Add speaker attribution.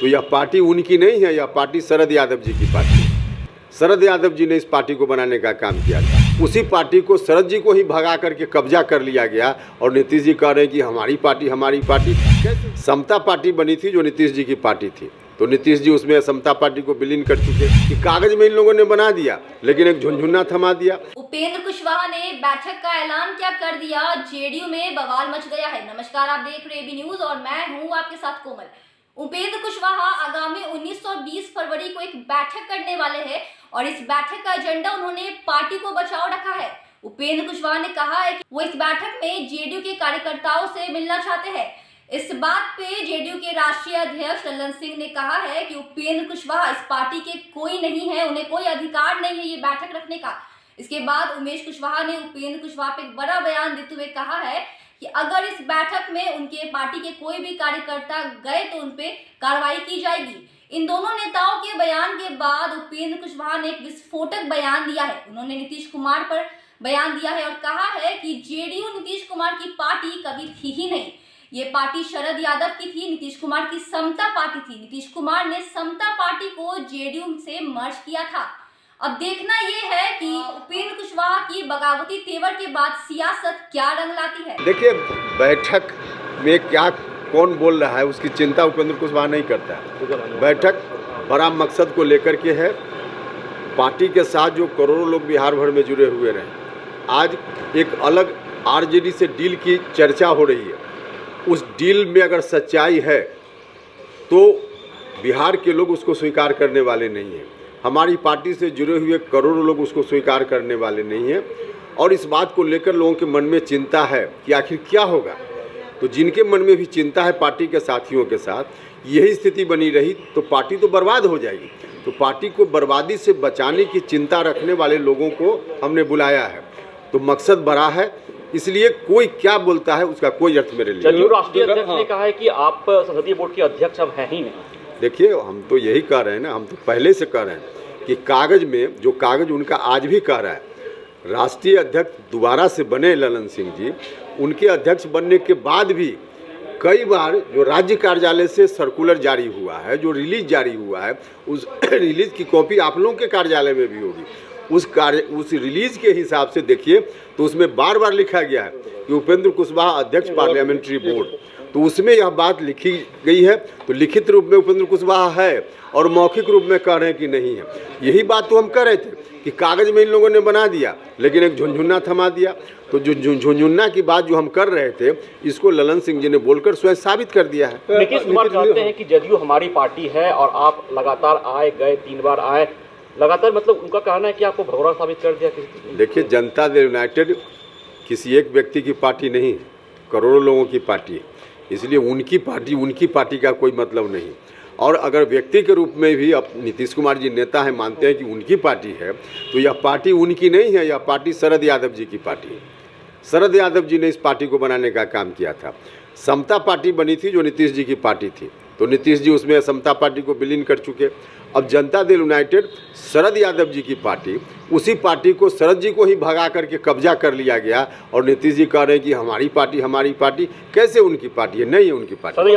Speaker 1: तो यह पार्टी उनकी नहीं है, यह पार्टी शरद यादव जी की पार्टी है। शरद यादव जी ने इस पार्टी को बनाने का काम किया था। उसी पार्टी को शरद जी को ही भगा करके कब्जा कर लिया गया और नीतीश जी कह रहे हैं कि हमारी पार्टी। समता पार्टी बनी थी जो नीतीश जी की पार्टी थी, तो नीतीश जी उसमें समता पार्टी को विलीन कर चुके कि कागज में इन लोगों ने बना दिया, लेकिन एक झुनझुना थमा दिया।
Speaker 2: उपेंद्र कुशवाहा ने बैठक का ऐलान क्या कर दिया, जेडीयू में बवाल मच गया है। नमस्कार, आप देख रहे हैं एबी न्यूज और मैं हूं आपके साथ कोमल। उपेंद्र कुशवाहा आगामी 19 और 20 फरवरी को एक बैठक करने वाले हैं और इस बैठक का एजेंडा उन्होंने पार्टी को बचाओ रखा है। उपेंद्र कुशवाहा ने कहा है कि वो इस बैठक में जेडीयू के कार्यकर्ताओं से मिलना चाहते हैं। इस बात पे जेडीयू के राष्ट्रीय अध्यक्ष ललन सिंह ने कहा है कि उपेंद्र कुशवाहा इस पार्टी के कोई नहीं है, उन्हें कोई अधिकार नहीं है ये बैठक रखने का। इसके बाद उमेश कुशवाहा ने उपेंद्र कुशवाहा पे एक बड़ा बयान देते हुए कहा है कि अगर इस बैठक में उनके पार्टी के कोई भी कार्यकर्ता गए तो उनपे कार्रवाई की जाएगी। इन दोनों नेताओं के बयान के बाद उपेंद्र कुशवाहा ने एक विस्फोटक बयान दिया है। उन्होंने नीतीश कुमार पर बयान दिया है और कहा है कि जेडीयू नीतीश कुमार की पार्टी कभी थी ही नहीं। ये पार्टी शरद यादव की थी, नीतीश कुमार की समता पार्टी थी। नीतीश कुमार ने समता पार्टी को जेडीयू से मर्ज किया था। अब देखना ये है कि उपेंद्र कुशवाहा की बगावती तेवर के बाद सियासत क्या रंग लाती है।
Speaker 1: देखिए, बैठक में क्या कौन बोल रहा है उसकी चिंता उपेंद्र कुशवाहा नहीं करता है। बैठक बड़ा मकसद को लेकर के है। पार्टी के साथ जो करोड़ों लोग बिहार भर में जुड़े हुए रहे, आज एक अलग आरजेडी से डील की चर्चा हो रही है। उस डील में अगर सच्चाई है तो बिहार के लोग उसको स्वीकार करने वाले नहीं हैं। हमारी पार्टी से जुड़े हुए करोड़ों लोग उसको स्वीकार करने वाले नहीं हैं और इस बात को लेकर लोगों के मन में चिंता है कि आखिर क्या होगा। तो जिनके मन में भी चिंता है पार्टी के साथियों के साथ, यही स्थिति बनी रही तो पार्टी तो बर्बाद हो जाएगी। तो पार्टी को बर्बादी से बचाने की चिंता रखने वाले लोगों को हमने बुलाया है। तो मकसद बड़ा है, इसलिए कोई क्या बोलता है उसका कोई अर्थ मेरे लिए।
Speaker 3: चलिए, राष्ट्रीय अध्यक्ष ने कहा है कि आप संसदीय बोर्ड के अध्यक्ष अब हैं ही नहीं।
Speaker 1: देखिए, हम तो यही कह रहे हैं ना, हम तो पहले से कह रहे हैं कि कागज में जो कागज उनका आज भी कह रहा है, राष्ट्रीय अध्यक्ष दोबारा से बने ललन सिंह जी, उनके अध्यक्ष बनने के बाद भी कई बार जो राज्य कार्यालय से सर्कुलर जारी हुआ है, जो रिलीज जारी हुआ है, उस रिलीज की कॉपी आप लोगों के कार्यालय में भी होगी। उस रिलीज के हिसाब से देखिए तो उसमें बार बार लिखा गया है कि उपेंद्र कुशवाहा अध्यक्ष पार्लियामेंट्री बोर्ड, तो उसमें यह बात लिखी गई है। तो लिखित रूप में उपेंद्र कुशवाहा है और मौखिक रूप में कह रहे हैं कि नहीं है। यही बात तो हम कह रहे थे कि कागज में इन लोगों ने बना दिया, लेकिन एक झुनझुना थमा दिया। तो जो झुनझुना की बात जो हम कर रहे थे, इसको ललन सिंह जी ने बोलकर स्वयं साबित कर दिया है।
Speaker 3: नीतीश कुमार कहते हैं कि जदयू हमारी पार्टी है और आप लगातार आए गए, 3 बार आए लगातार, मतलब उनका कहना है कि आपको भगोड़ा साबित कर दिया किसी।
Speaker 1: देखिए, जनता दल यूनाइटेड किसी एक व्यक्ति की पार्टी नहीं है, करोड़ों लोगों की पार्टी है। इसलिए उनकी पार्टी का कोई मतलब नहीं। और अगर व्यक्ति के रूप में भी अब नीतीश कुमार जी नेता हैं, मानते हैं कि उनकी पार्टी है, तो यह पार्टी उनकी नहीं है, यह पार्टी शरद यादव जी की पार्टी है। शरद यादव जी ने इस पार्टी को बनाने का काम किया था। समता पार्टी बनी थी जो नीतीश जी की पार्टी थी, तो नीतीश जी उसमें समता पार्टी को विलीन कर चुके। अब जनता दल यूनाइटेड शरद यादव जी की पार्टी, उसी पार्टी को शरद जी को ही भगा करके कब्जा कर लिया गया और नीतीश जी कह रहे हैं कि हमारी पार्टी। कैसे उनकी पार्टी है? नहीं है उनकी पार्टी।